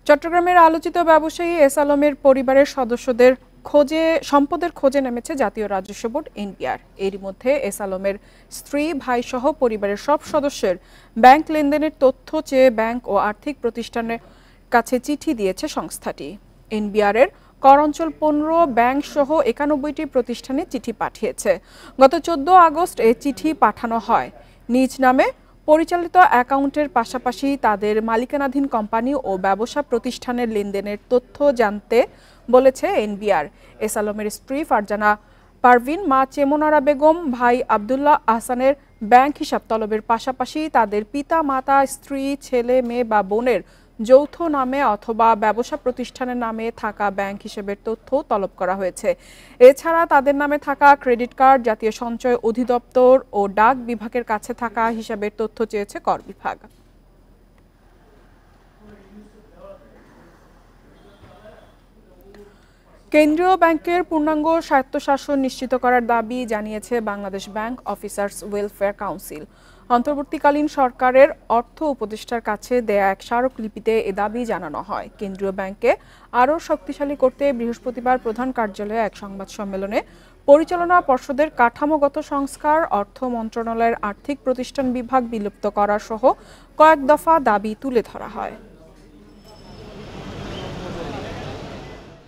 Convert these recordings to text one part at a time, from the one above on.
চট্টগ্রামের আলোচিত ব্যবসায়ী এস আলমের পরিবারের সদস্যদের সম্পদের খোঁজে নেমেছে জাতীয় রাজস্ব বোর্ড এনবিআর। এরই মধ্যে এস আলমের স্ত্রী, ভাই সহ পরিবারের সব সদস্যের ব্যাংক লেনদেনের তথ্য চেয়ে ব্যাংক ও আর্থিক প্রতিষ্ঠানের কাছে চিঠি দিয়েছে সংস্থাটি। এনবিআরের কর অঞ্চল 15 ব্যাংক সহ 91টি প্রতিষ্ঠানে চিঠি পাঠিয়েছে। গত 14 আগস্ট এই চিঠি পাঠানো হয়। নিজ নামে পরিচালিত অ্যাকাউন্টের পাশাপাশি তাদের মালিকানাধীন কোম্পানি ও ব্যবসা প্রতিষ্ঠানের লেনদেনের তথ্য জানতে বলেছে এনবিআর। এস আলমের স্ত্রী ফারজানা পারভিন, মা চেমনারা বেগম, ভাই আব্দুল্লাহ আহসানের ব্যাংক হিসাব তলবের পাশাপাশি তাদের পিতা, মাতা, স্ত্রী, ছেলে, মেয়ে বা বোনের যৌথ নামে অথবা ব্যবসা প্রতিষ্ঠানের নামে থাকা ব্যাংক হিসেবের তথ্য তলব করা হয়েছে। এছাড়া তাদের নামে থাকা ক্রেডিট কার্ড, জাতীয় সঞ্চয় অধিদপ্তর ও ডাক বিভাগের কাছে থাকা হিসাবের তথ্য চেয়েছে কর বিভাগ। কেন্দ্রীয় ব্যাংকের পূর্ণাঙ্গ স্বায়ত্তশাসন নিশ্চিত করার দাবি জানিয়েছে Bangladesh bank officers welfare council. অন্তর্বর্তীকালীন সরকারের অর্থ উপদেষ্টার কাছে দেয়া এক স্মারকলিপিতে এ দাবি জানানো হয়। কেন্দ্রীয় ব্যাংককে আরও শক্তিশালী করতে বৃহস্পতিবার প্রধান কার্যালয়ে এক সংবাদ সম্মেলনে পরিচালনা পর্ষদের কাঠামোগত সংস্কার, অর্থ মন্ত্রণালয়ের আর্থিক প্রতিষ্ঠান বিভাগ বিলুপ্ত করা সহ কয়েক দফা দাবি তুলে ধরা হয়।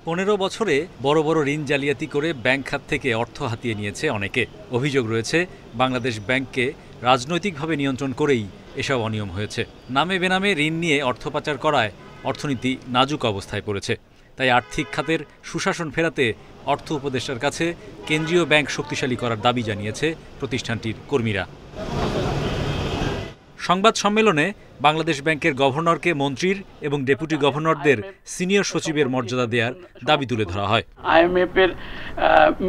15 বছরে বড় বড় ঋণ জালিয়াতি করে ব্যাংক খাত থেকে অর্থ হাতিয়ে নিয়েছে অনেকে। অভিযোগ রয়েছে বাংলাদেশ ব্যাংককে রাজনৈতিকভাবে নিয়ন্ত্রণ করেই এসব অনিয়ম হয়েছে। নামে বেনামে ঋণ নিয়ে অর্থ পাচার করায় অর্থনীতি নাজুক অবস্থায় পড়েছে। তাই আর্থিক খাতের সুশাসন ফেরাতে অর্থ উপদেষ্টার কাছে কেন্দ্রীয় ব্যাংক শক্তিশালী করার দাবি জানিয়েছে প্রতিষ্ঠানটির কর্মীরা। সংবাদ সম্মেলনে বাংলাদেশ ব্যাংকের গভর্নরকে মন্ত্রীর এবং ডেপুটি গভর্নরদের সিনিয়র সচিবের মর্যাদা দেওয়ার দাবি তুলে ধরা হয়। IMF এর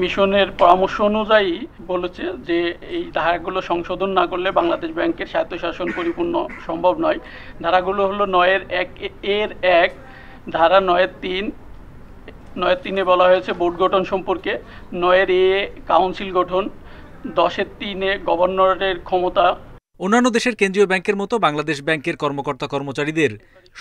মিশনের পরামর্শ অনুযায়ী বলেছে যে এই ধারাগুলো সংশোধন না করলে বাংলাদেশ ব্যাংকের স্বায়ত্তশাসন পরিপূর্ণ সম্ভব নয়। ধারাগুলো হলো 9(1) ধারা 9(3)-এ বলা হয়েছে বোর্ড গঠন সম্পর্কে, 9(a) কাউন্সিল গঠন, 10(3)-এ গভর্নরের ক্ষমতা। অন্যান্য দেশের কেন্দ্রীয় ব্যাংকের মতো বাংলাদেশ ব্যাংকের কর্মকর্তা কর্মচারীদের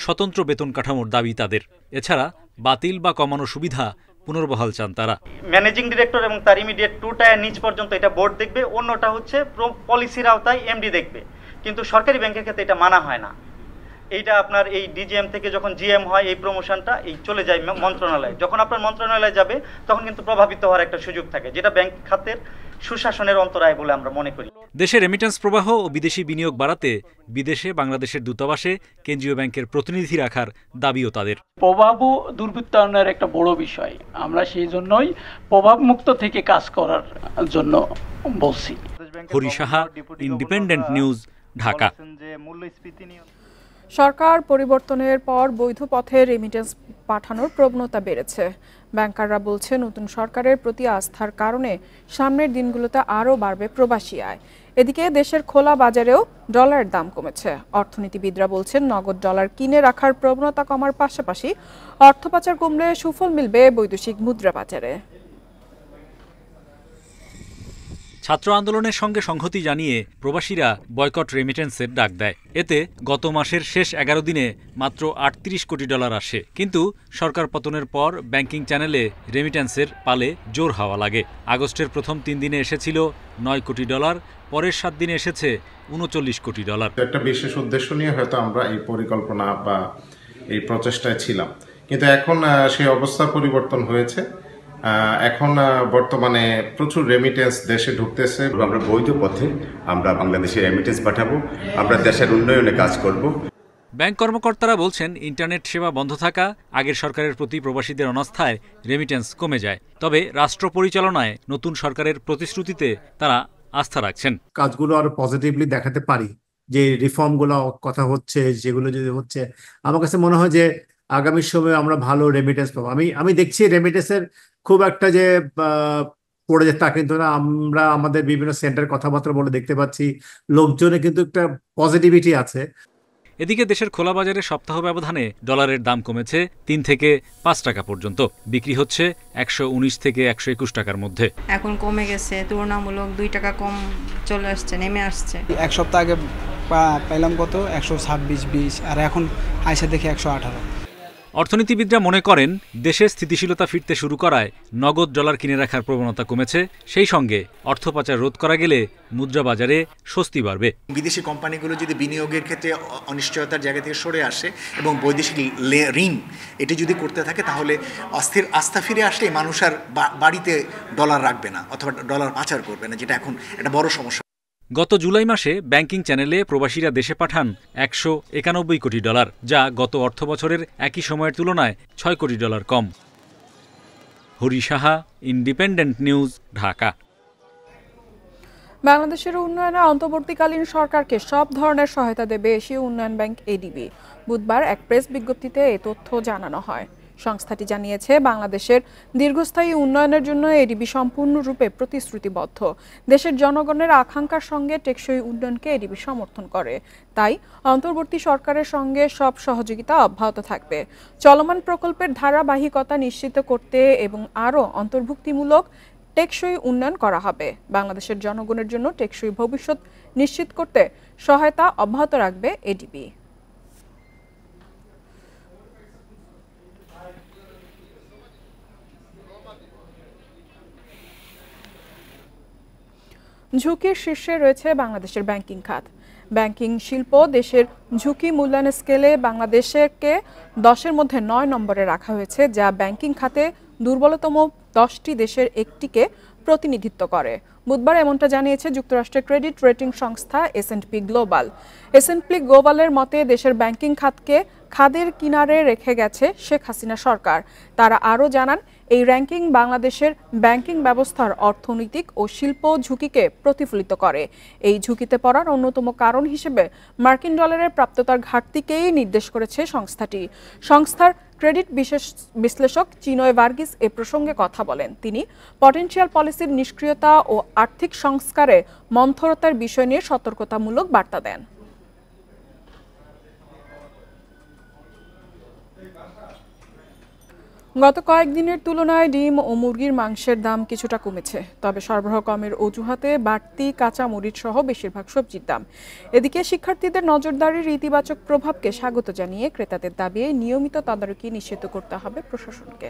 স্বতন্ত্র বেতন কাঠামোর দাবি তাদের। এছাড়া বাতিল বা কমানো সুবিধা পুনর্বহাল চান তারা। ম্যানেজিং ডিরেক্টর এবং তার ইমিডিয়েট 2 টায়ার নিচ পর্যন্ত এটা বোর্ড দেখবে, অন্যটা হচ্ছে পলিসির আওতায় এমডি দেখবে। কিন্তু সরকারি ব্যাংকের ক্ষেত্রে এটা মানা হয় না। এইটা আপনার এই ডিজিএম থেকে যখন জিএম হয় এই প্রমোশনটা চলে যায় মন্ত্রণালয়ে। যখন আপনার মন্ত্রণালয়ে যাবে তখন কিন্তু প্রভাবিত হওয়ার একটা সুযোগ থাকে, যেটা ব্যাংক খাতের সুশাসনের অন্তরায় বলে আমরা মনে করি। দেশে রেমিটেন্স প্রবাহ ও বিদেশি বিনিয়োগ বাড়াতে বিদেশে বাংলাদেশের দূতাবাসে কেন্দ্রীয় ব্যাংকের প্রতিনিধি রাখার দাবিও তাদের। প্রভাবও দুর্বৃত্তায়নের একটা বড় বিষয়। আমরা সেই জন্যই প্রভাবমুক্ত থেকে কাজ করার জন্য বলছি। Hari Saha, independent news, Dhaka. সরকার পরিবর্তনের পর বৈধ পথে রেমিটেন্স পাঠানোর প্রবণতা বেড়েছে। ব্যাংকাররা বলছে নতুন সরকারের প্রতি আস্থার কারণে সামনের দিনগুলোতে আরও বাড়বে প্রবাসী আয়। এদিকে দেশের খোলা বাজারেও ডলারের দাম কমেছে। অর্থনীতিবিদরা বলছেন নগদ ডলার কিনে রাখার প্রবণতা কমার পাশাপাশি অর্থ পাচার কমলে সুফল মিলবে বৈদেশিক মুদ্রা বাজারে। ছাত্র আন্দোলনের সঙ্গে সংহতি জানিয়ে প্রবাসীরা বয়কট রেমিটেন্সের ডাক দেয়। এতে গত মাসের শেষ 11 দিনে মাত্র 38 কোটি ডলার আসে। কিন্তু সরকার পতনের পর ব্যাংকিং চ্যানেলে রেমিটেন্সের পালে জোর হাওয়া লাগে। আগস্টের প্রথম 3 দিনে এসেছিল 9 কোটি ডলার, পরের 7 দিনে এসেছে 39 কোটি ডলার। একটা বিশেষ উদ্দেশ্য নিয়ে হয়তো আমরা এই পরিকল্পনা বা এই প্রচেষ্টায় ছিলাম, কিন্তু এখন সেই অবস্থার পরিবর্তন হয়েছে। এখন বর্তমানে প্রচুর রেমিটেন্স দেশে ঢুকতেছে। আমরা বৈধ পথে আমরা বাংলাদেশে রেমিটেন্স পাঠাবো, আমরা দেশের উন্নয়নে কাজ করব। ব্যাংক কর্মকর্তারা বলছেন ইন্টারনেট সেবা বন্ধ থাকা, আগের সরকারের প্রতি প্রবাসীদের অনাস্থায় রেমিটেন্স কমে যায়। তবে রাষ্ট্র পরিচালনায় নতুন সরকারের প্রতিশ্রুতিতে তারা আস্থা রাখছেন। কাজগুলো আরো পজিটিভলি দেখাতে পারি, যে রিফর্মগুলো কথা হচ্ছে, যেগুলো যদি হচ্ছে, আমার কাছে মনে হয় যে আগামী সময়ে আমরা ভালো রেমিটেন্স পাবো। আমি দেখছি রেমিটেন্সের খুব একটা যে পড়ে যায় তা কিন্তু না। আমরা আমাদের বিভিন্ন সেন্টার কথাবার্তা বলে দেখতে পাচ্ছি লোকজনে কিন্তু একটা পজিটিভিটি আছে। এদিকে দেশের খোলা বাজারে সপ্তাহ ব্যবধানে ডলারের দাম কমেছে 3 থেকে 5 টাকা পর্যন্ত। বিক্রি হচ্ছে 119 থেকে 121 টাকার মধ্যে। এখন কমে গেছে, তুলনামূলক 2 টাকা কম চলে আসছে, নেমে আসছে। এক সপ্তাহ আগে পাইলাম কত 126-20, আর এখন আইসা দেখি 118। অর্থনীতিবিদরা মনে করেন দেশে স্থিতিশীলতা ফিরতে শুরু করায় নগদ ডলার কিনে রাখার প্রবণতা কমেছে, সেই সঙ্গে অর্থ পাচার রোধ করা গেলে মুদ্রা বাজারে স্বস্তি বাড়বে। বিদেশি কোম্পানিগুলো যদি বিনিয়োগের ক্ষেত্রে অনিশ্চয়তার জায়গা থেকে সরে আসে এবং বৈদেশিক ঋণ এটি যদি করতে থাকে, তাহলে অস্থির আস্থা ফিরে আসলে মানুষ আর বাড়িতে ডলার রাখবে না অথবা ডলার পাচার করবে না, যেটা এখন একটা বড় সমস্যা। গত জুলাই মাসে ব্যাংকিং চ্যানেলে প্রবাসীরা দেশে পাঠান $191 কোটি, যা গত অর্থবছরের একই সময়ের তুলনায় $6 কোটি কম। Hari Saha, independent news, Dhaka. বাংলাদেশের উন্নয়নে অন্তর্বর্তীকালীন সরকারকে সব ধরনের সহায়তা দেবে এশীয় উন্নয়ন ব্যাংক এডিবি। বুধবার এক প্রেস বিজ্ঞপ্তিতে এ তথ্য জানানো হয়। সংস্থাটি জানিয়েছে, বাংলাদেশের দীর্ঘস্থায়ী উন্নয়নের জন্য এডিবি সম্পূর্ণরূপে প্রতিশ্রুতিবদ্ধ। দেশের জনগণের আকাঙ্ক্ষার সঙ্গে টেকসই উন্নয়নকে এডিবি সমর্থন করে। তাই অন্তর্বর্তী সরকারের সঙ্গে সব সহযোগিতা অব্যাহত থাকবে। চলমান প্রকল্পের ধারাবাহিকতা নিশ্চিত করতে এবং আরও অন্তর্ভুক্তিমূলক টেকসই উন্নয়ন করা হবে। বাংলাদেশের জনগণের জন্য টেকসই ভবিষ্যৎ নিশ্চিত করতে সহায়তা অব্যাহত রাখবে এডিবি। ঝুঁকির শীর্ষে রয়েছে বাংলাদেশের ব্যাংকিং খাত। ব্যাংকিং শিল্প দেশের ঝুঁকি মূল্যায়ন স্কেলে বাংলাদেশকে 10-এর মধ্যে 9 নম্বরে রাখা হয়েছে, যা ব্যাংকিং খাতে দুর্বলতম 10টি দেশের একটিকে প্রতিনিধিত্ব করে। বুধবার এমনটা জানিয়েছে যুক্তরাষ্ট্রের ক্রেডিট রেটিং সংস্থা S&P গ্লোবাল। S&P গ্লোবালের মতে দেশের ব্যাংকিং খাতকে খাদের কিনারে রেখে গেছে শেখ হাসিনা সরকার। তারা আরও জানান, এই র্যাঙ্কিং বাংলাদেশের ব্যাংকিং ব্যবস্থার অর্থনৈতিক ও শিল্প ঝুঁকিকে প্রতিফলিত করে। এই ঝুঁকিতে পড়ার অন্যতম কারণ হিসেবে মার্কিন ডলারের প্রাপ্যতার ঘাটতিকেই নির্দেশ করেছে সংস্থাটি। সংস্থার ক্রেডিট বিশ্লেষক চিনয় ভার্গিস এ প্রসঙ্গে কথা বলেন। তিনি পটেনশিয়াল পলিসির নিষ্ক্রিয়তা ও আর্থিক সংস্কারে মন্থরতার বিষয় নিয়ে সতর্কতামূলক বার্তা দেন। গত কয়েকদিনের তুলনায় ডিম ও মুরগির মাংসের দাম কিছুটা কমেছে, তবে সরবরাহ কমের অজুহাতে বাড়তি কাঁচা মরিচ সহ বেশিরভাগ সবজির দাম। এদিকে শিক্ষার্থীদের নজরদারির ইতিবাচক প্রভাবকে স্বাগত জানিয়ে ক্রেতাদের দাবি নিয়মিত তদারকি নিশ্চিত করতে হবে প্রশাসনকে।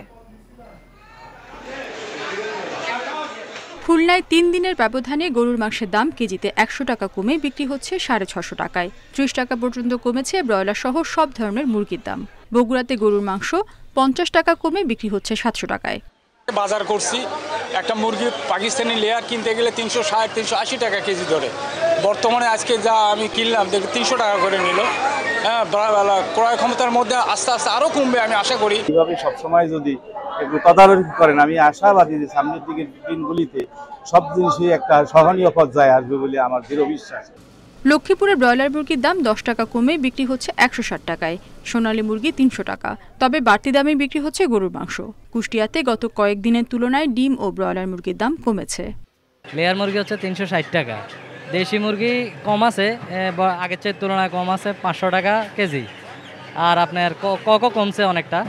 খুলনায় 3 দিনের ব্যবধানে গরুর মাংসের দাম কেজিতে 100 টাকা কমে বিক্রি হচ্ছে 650 টাকায়। 30 টাকা পর্যন্ত কমেছে ব্রয়লার সহ সব ধরনের মুরগির দাম। বগুড়াতে গরুর মাংস 50 টাকা কমে বিক্রি হচ্ছে 700 টাকায়। বাজার করছি, একটা মুরগি পাকিস্তানি লেয়ার কিনতে গেলে 360-380 টাকা কেজি ধরে। বর্তমানে আজকে যা আমি কিনলাম দেখি 300 টাকা করে নিল। হ্যাঁ, ক্রয় ক্ষমতার মধ্যে আস্তে আস্তে আরও কমবে আমি আশা করি। এইভাবে সবসময় যদি একটু তদারকি করেন, আমি আশাবাদী যে সামনের দিকের দিনগুলিতে সব জিনিসই একটা সহনীয় পর্যায়ে আসবে বলে আমার দৃঢ় বিশ্বাস। লক্ষ্মীপুরের ব্রয়লার মুরগির দাম 10 টাকা কমে বিক্রি হচ্ছে 160 টাকায়, সোনালী মুরগি 300 টাকা। তবে বাড়তি দামে বিক্রি হচ্ছে গরুর মাংস। কুষ্টিয়াতে গত কয়েকদিনের তুলনায় ডিম ও ব্রয়লার মুরগির দাম কমেছে। লেয়ার মুরগি হচ্ছে 360 টাকা, দেশি মুরগি কম আছে, আগের চেয়ে তুলনায় কম আছে 500 টাকা কেজি, আর আপনার ককও কমছে অনেকটা।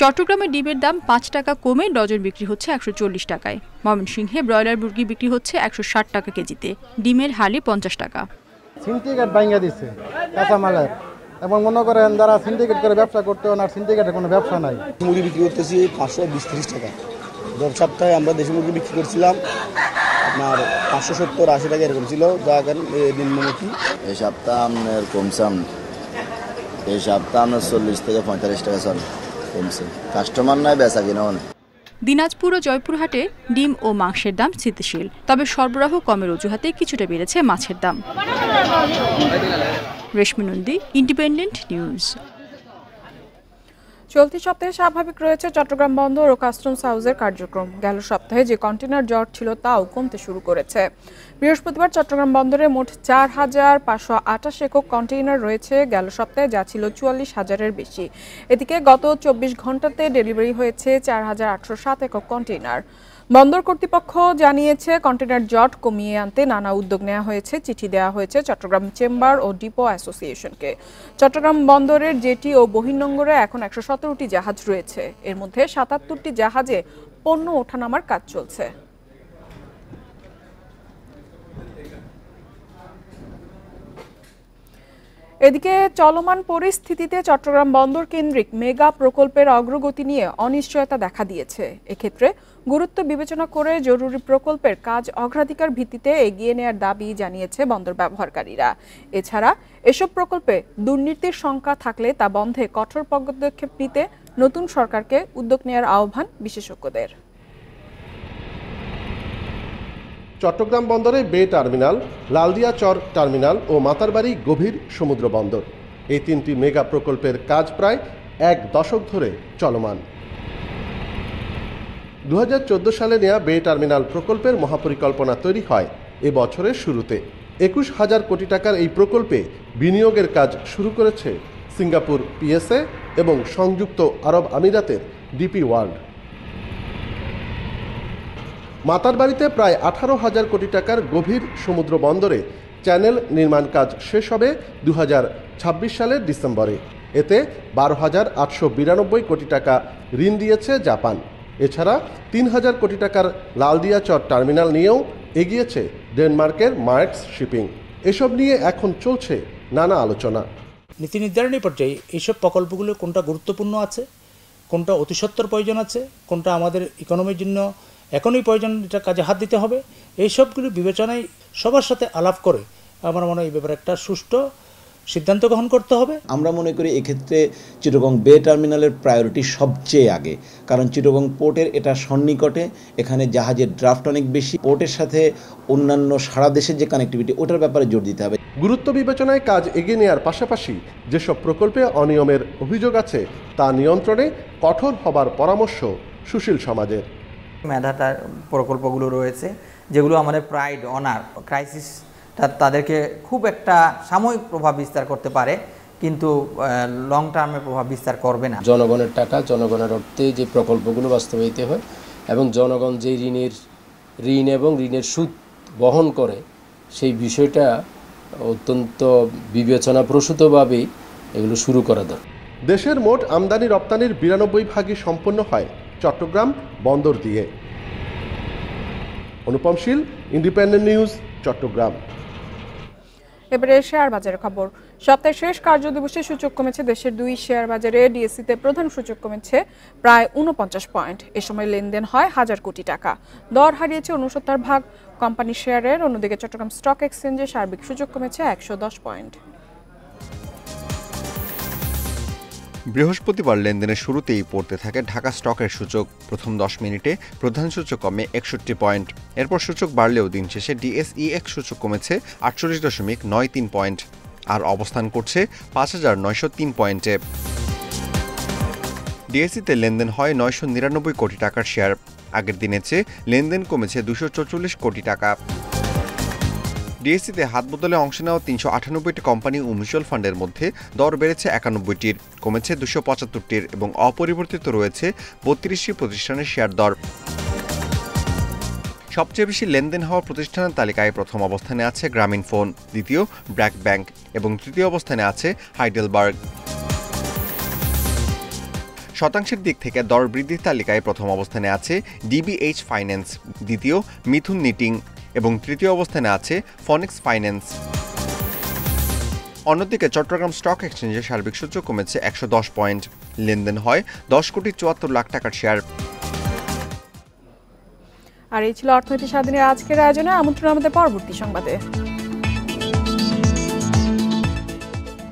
চট্টগ্রামে ডিমের দাম 5 টাকা কমে ডজন বিক্রি হচ্ছে 140 টাকায়। ময়মনসিংহে ব্রয়লার মুরগি বিক্রি হচ্ছে 160 টাকা কেজিতে, ডিমের হালি 50 টাকা। সিন্ডিকেট ভাঙা দিচ্ছে কাঁচামালের, এবং মনে করেন যারা সিন্ডিকেট করে ব্যবসা করতে ওনার সিন্ডিকেটের কোনো ব্যবসা নাই। মুরগি বিক্রি করতেছি 520-30 টাকা। গত সপ্তাহে আমরা দেশি মুরগি বিক্রি করছিলাম আপনার 570-80 টাকা এরকম ছিল, যা নিম্নমুখী। এই সপ্তাহ আপনার কমছে, এই সপ্তাহ আপনার 40 থেকে 45 টাকা কমছে। কাস্টমার নাই, বেচা কিনা অনেক। দিনাজপুর ও জয়পুরহাটে ডিম ও মাংসের দাম স্থিতিশীল, তবে সরবরাহ কমের অজুহাতে কিছুটা বেড়েছে মাছের দাম। রেশমি নন্দী, ইন্ডিপেন্ডেন্ট নিউজ। চলতি সপ্তাহে স্বাভাবিক রয়েছে চট্টগ্রাম বন্দর ও কাস্টমস হাউসের কার্যক্রম। গেল সপ্তাহে যে কন্টেইনার জট ছিল তাও কমতে শুরু করেছে। বৃহস্পতিবার চট্টগ্রাম বন্দরে মোট 4,528 একক কন্টেইনার রয়েছে, গেল সপ্তাহে যা ছিল 44,000-এর বেশি। এদিকে গত 24 ঘন্টাতে ডেলিভারি হয়েছে 4,807 একক কন্টেইনার। বন্দর কর্তৃপক্ষ জানিয়েছে, কন্টেইনার জট কমিয়ে আনতে নানা উদ্যোগ নেওয়া হয়েছে। চিঠি দেওয়া হয়েছে চট্টগ্রাম চেম্বার ও ডিপো অ্যাসোসিয়েশনকে। চট্টগ্রাম বন্দরের জেটি ও বহির্নোঙরে এখন 117টি জাহাজ রয়েছে, এর মধ্যে 77টি জাহাজে পণ্য ওঠানামার কাজ চলছে। এদিকে চলমান পরিস্থিতিতে চট্টগ্রাম বন্দর কেন্দ্রিক মেগা প্রকল্পের অগ্রগতি নিয়ে অনিশ্চয়তা দেখা দিয়েছে। এক্ষেত্রে গুরুত্ব বিবেচনা করে জরুরি প্রকল্পের কাজ অগ্রাধিকার ভিত্তিতে এগিয়ে নেওয়ার দাবি জানিয়েছে বন্দর ব্যবহারকারীরা। এছাড়া এসব প্রকল্পে দুর্নীতির শঙ্কা থাকলে তা বন্ধে কঠোর পদক্ষেপ নিতে নতুন সরকারকে উদ্যোগ নেওয়ার আহ্বান বিশেষজ্ঞদের। চট্টগ্রাম বন্দরে বে টার্মিনাল, লালদিয়া চর টার্মিনাল ও মাতারবাড়ি গভীর সমুদ্র বন্দর, এই 3টি মেগা প্রকল্পের কাজ প্রায় 1 দশক ধরে চলমান। 2014 সালে নেওয়া বে টার্মিনাল প্রকল্পের মহাপরিকল্পনা তৈরি হয় এ বছরের শুরুতে। 21,000 কোটি টাকার এই প্রকল্পে বিনিয়োগের কাজ শুরু করেছে সিঙ্গাপুর পিএসএ এবং সংযুক্ত আরব আমিরাতের ডিপি ওয়ার্ল্ড। মাতারবাড়িতে প্রায় 18,000 কোটি টাকার গভীর সমুদ্র বন্দরে চ্যানেল নির্মাণ কাজ শেষ হবে 2026 সালের ডিসেম্বরে। এতে 12,892 কোটি টাকা ঋণ দিয়েছে জাপান। এছাড়া 3,000 কোটি টাকার লালদিয়া চর টার্মিনাল নিয়েও এগিয়েছে ডেনমার্কের মার্কস শিপিং। এসব নিয়ে এখন চলছে নানা আলোচনা। নীতি নির্ধারণী পর্যায়ে এইসব প্রকল্পগুলো কোনটা গুরুত্বপূর্ণ আছে, কোনটা অতি সত্বর প্রয়োজন আছে, কোনটা আমাদের ইকোনমির জন্য এখনই প্রয়োজন, এটা কাজে হাত দিতে হবে, এইসবগুলো বিবেচনায় সবার সাথে আলাপ করে আমার মনে হয় এই ব্যাপারে একটা সুষ্ঠু সিদ্ধান্ত গ্রহণ করতে হবে। আমরা মনে করি এক্ষেত্রে চিটাগং বে টার্মিনালের প্রায়োরিটি সবচেয়ে আগে, কারণ চিটাগং পোর্টের এটা সন্নিকটে, এখানে জাহাজের ড্রাফট অনেক বেশি, পোর্টের সাথে অন্যান্য সারা দেশের যে কানেক্টিভিটি ওটার ব্যাপারে জোর দিতে হবে। গুরুত্ব বিবেচনায় কাজ এগিয়ে নেওয়ার পাশাপাশি যেসব প্রকল্পে অনিয়মের অভিযোগ আছে তা নিয়ন্ত্রণে কঠোর হবার পরামর্শ সুশীল সমাজের। মেধাতার প্রকল্পগুলো রয়েছে যেগুলো আমাদের প্রাইড, অনার, ক্রাইসিস তাদেরকে খুব একটা সাময়িক প্রভাব বিস্তার করতে পারে, কিন্তু লং টার্মে প্রভাব বিস্তার করবে না। জনগণের টাকা, জনগণের অর্থে যে প্রকল্পগুলো বাস্তবায়িত হয় এবং জনগণ যে ঋণ এবং ঋণের সুদ বহন করে, সেই বিষয়টা অত্যন্ত বিবেচনাপ্রসূতভাবেই এগুলো শুরু করা দরকার। দেশের মোট আমদানি রপ্তানির 92% সম্পন্ন হয় চট্টগ্রাম বন্দর দিয়ে। অনুপম শীল, ইন্ডিপেন্ডেন্ট নিউজ, চট্টগ্রাম। এবারে শেয়ার বাজারের খবর। সপ্তাহের শেষ কার্যদিবসে সূচক কমেছে দেশের 2 শেয়ার বাজারে। ডিএসসিতে প্রধান সূচক কমেছে প্রায় 49 পয়েন্ট। এ সময় লেনদেন হয় 1000 কোটি টাকা। দর হারিয়েছে 69 ভাগ কোম্পানি শেয়ারের। অন্যদিকে চট্টগ্রাম স্টক এক্সচেঞ্জে সার্বিক সূচক কমেছে 110 পয়েন্ট। বৃহস্পতিবার লেনদেনের শুরুতেই পড়তে থাকে ঢাকা স্টকের সূচক। প্রথম 10 মিনিটে প্রধান সূচক কমে 61 পয়েন্ট। এরপর সূচক বাড়লেও দিন শেষে ডিএসইএক্স সূচক কমেছে 48.93 পয়েন্ট আর অবস্থান করছে 5,903 পয়েন্টে। ডিএসইতে লেনদেন হয় 999 কোটি টাকার শেয়ার। আগের দিনের চেয়ে লেনদেন কমেছে 244 কোটি টাকা। ডিএসসিতে হাত বদলে অংশ নেওয়া 398টি কোম্পানি ও মিউচুয়াল ফান্ডের মধ্যে দর বেড়েছে 91টির, কমেছে 275টির এবং অপরিবর্তিত রয়েছে 32টি প্রতিষ্ঠানের শেয়ার দর। সবচেয়ে বেশি লেনদেন হওয়া প্রতিষ্ঠানের তালিকায় প্রথম অবস্থানে আছে গ্রামীণফোন, দ্বিতীয় ব্র্যাক ব্যাংক এবং তৃতীয় অবস্থানে আছে হাইডেলবার্গ। শতাংশের দিক থেকে দর বৃদ্ধির তালিকায় প্রথম অবস্থানে আছে ডিবিএইচ ফাইন্যান্স, দ্বিতীয় মিথুন নিটিং এবং তৃতীয় অবস্থানে আছে ফনিক্স ফাইন্যান্স। অন্যদিকে চট্টগ্রাম স্টক এক্সচেঞ্জে সার্বিক সূচক কমেছে 110 পয়েন্ট। লেনদেন হয় 10,74,00,000 টাকার শেয়ার। আর এই ছিল অর্থনীতি স্বাধীনের আজকের আয়োজনে। আমন্ত্রণ আমাদের পরবর্তী সংবাদে।